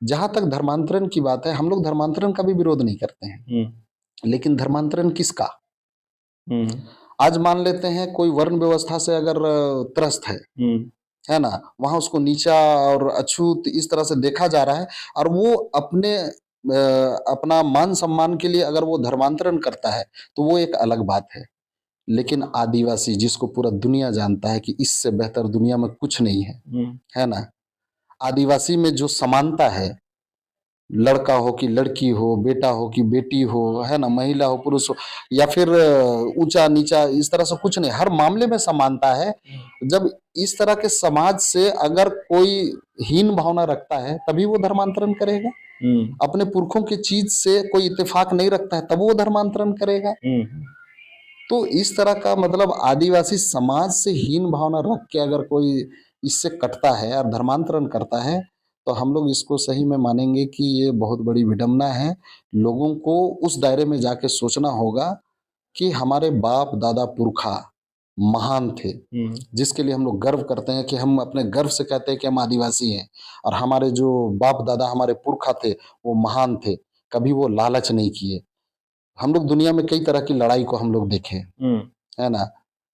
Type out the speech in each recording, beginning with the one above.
जहाँ तक धर्मांतरण की बात है, हम लोग धर्मांतरण का भी विरोध नहीं करते हैं, लेकिन धर्मांतरण किसका? आज मान लेते हैं कोई वर्ण व्यवस्था से अगर त्रस्त है ना? वहाँ उसको नीचा और अछूत इस तरह से देखा जा रहा है और वो अपने अपना मान-सम्मान के लिए अगर वो धर्मांतरण करता है, तो वो एक अलग बात है। लेकिन आदिवासी जिसको पूरा दुनिया जानता है कि इससे बेहतर दुनिया में कुछ नहीं है ना? आदिवासी में जो समानता है, लड़का हो कि लड़की हो, बेटा हो कि बेटी हो, है ना? महिला हो, पुरुष हो या फिर ऊँचा-नीचा इस तरह से कुछ नहीं, हर मामले में समानता है। जब इस तरह के समाज से अगर कोई हीन भावना रखता है, तभी वो धर्मांतरण करेगा। अपने पुरखों की चीज़ से कोई इत्तेफ़ाक नहीं रखता है, तब वो धर्मांतरण करेगा। तो इस तरह का मतलब आदिवासी समाज से हीन भावना रख के अगर कोई इससे कटता है और धर्मांतरण करता है, तो हम लोग इसको सही में मानेंगे कि ये बहुत बड़ी विडंबना है। लोगों को उस दायरे में जाके सोचना होगा कि हमारे बाप दादा पुरखा महान थे, जिसके लिए हम लोग गर्व करते हैं कि हम अपने गर्व से कहते हैं कि हम आदिवासी हैं और हमारे जो बाप दादा हमारे पुरखा थे वो महान थे, कभी वो लालच नहीं किए। हम लोग दुनिया में कई तरह की लड़ाई को हम लोग देखे है ना?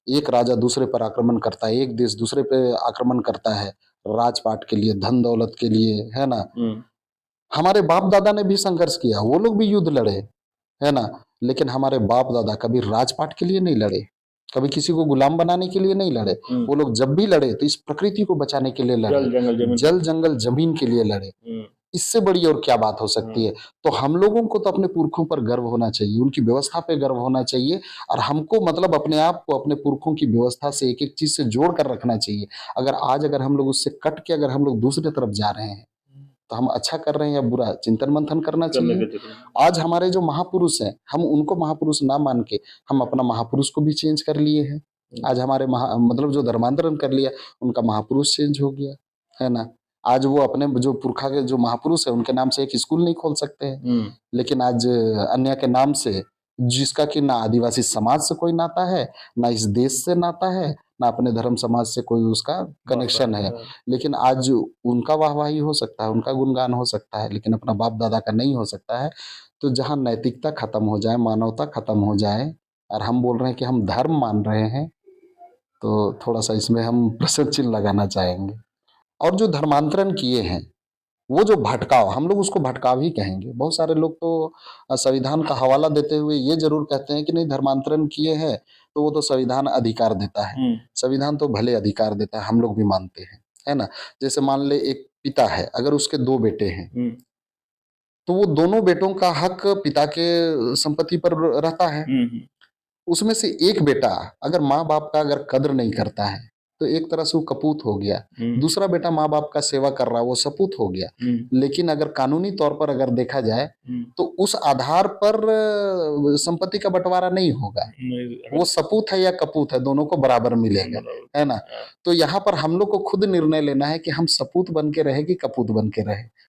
एक राजा दूसरे पर आक्रमण करता है, एक देश दूसरे पे आक्रमण करता है, राजपाट के लिए, धन दौलत के लिए, है ना? हमारे बाप दादा ने भी संघर्ष किया, वो लोग भी युद्ध लड़े, है ना? लेकिन हमारे बाप दादा कभी राजपाट के लिए नहीं लड़े, कभी किसी को गुलाम बनाने के लिए नहीं लड़े। वो लोग जब भी लड़े तो इस प्रकृति को बचाने के लिए लड़े, जल जंगल जमीन के लिए लड़े। इससे बड़ी और क्या बात हो सकती है? तो हम लोगों को तो अपने पुरखों पर गर्व होना चाहिए, उनकी व्यवस्था पे गर्व होना चाहिए और हमको मतलब अपने आप को अपने पुरखों की व्यवस्था से एक-एक चीज़ से जोड़ कर रखना चाहिए। अगर हम लोग उससे कट के अगर हम लोग दूसरी तरफ जा रहे हैं, तो हम अच्छा कर रहे हैं या बुरा? चिंतन मंथन करना चाहिए। आज हमारे जो महापुरुष हैं, हम उनको महापुरुष ना मान के हम अपना महापुरुष को भी चेंज कर लिए हैं। आज हमारे मतलब जो धर्मांतरण कर लिया, उनका महापुरुष चेंज हो गया, है ना? आज वो अपने जो पुरखा के जो महापुरुष हैं, उनके नाम से एक स्कूल नहीं खोल सकते हैं। लेकिन आज अन्य के नाम से जिसका कि ना आदिवासी समाज से कोई नाता है, ना इस देश से नाता है, ना अपने धर्म समाज से कोई उसका कनेक्शन है। लेकिन आज उनका वाहवाही हो सकता है, उनका गुणगान हो सकता है, लेकिन अपना बाप-दादा का नहीं हो सकता है। तो जहाँ नैतिकता खत्म हो जाए, मानवता खत्म हो जाए और हम बोल रहे हैं कि हम धर्म मान रहे हैं, तो थोड़ा-सा इसमें हम प्रश्न चिन्ह लगाना चाहेंगे। और जो धर्मांतरण किए हैं, वो जो भटकाव हम लोग उसको भटकाव ही कहेंगे। बहुत सारे लोग तो संविधान का हवाला देते हुए ये ज़रूर कहते हैं कि नहीं धर्मांतरण किए हैं, तो वो तो संविधान अधिकार देता है। संविधान तो भले अधिकार देता है, हम लोग भी मानते हैं, है ना? जैसे मान ले एक पिता है, अगर उसके 2 बेटे हैं, तो वो दोनों बेटों का हक पिता के संपत्ति पर रहता है। उसमें से एक बेटा अगर माँ-बाप का अगर कद्र नहीं करता है, तो एक तरह से वो कपूत हो गया। दूसरा बेटा माँ-बाप का सेवा कर रहा है, वो सपूत हो गया। लेकिन अगर कानूनी तौर पर अगर देखा जाए, तो उस आधार पर संपत्ति का बँटवारा नहीं होगा। वो सपूत है या कपूत है, दोनों को बराबर मिलेगा, है ना? तो यहाँ पर हम लोग को खुद निर्णय लेना है कि हम सपूत बन के रहें कि कपूत बन के रहें।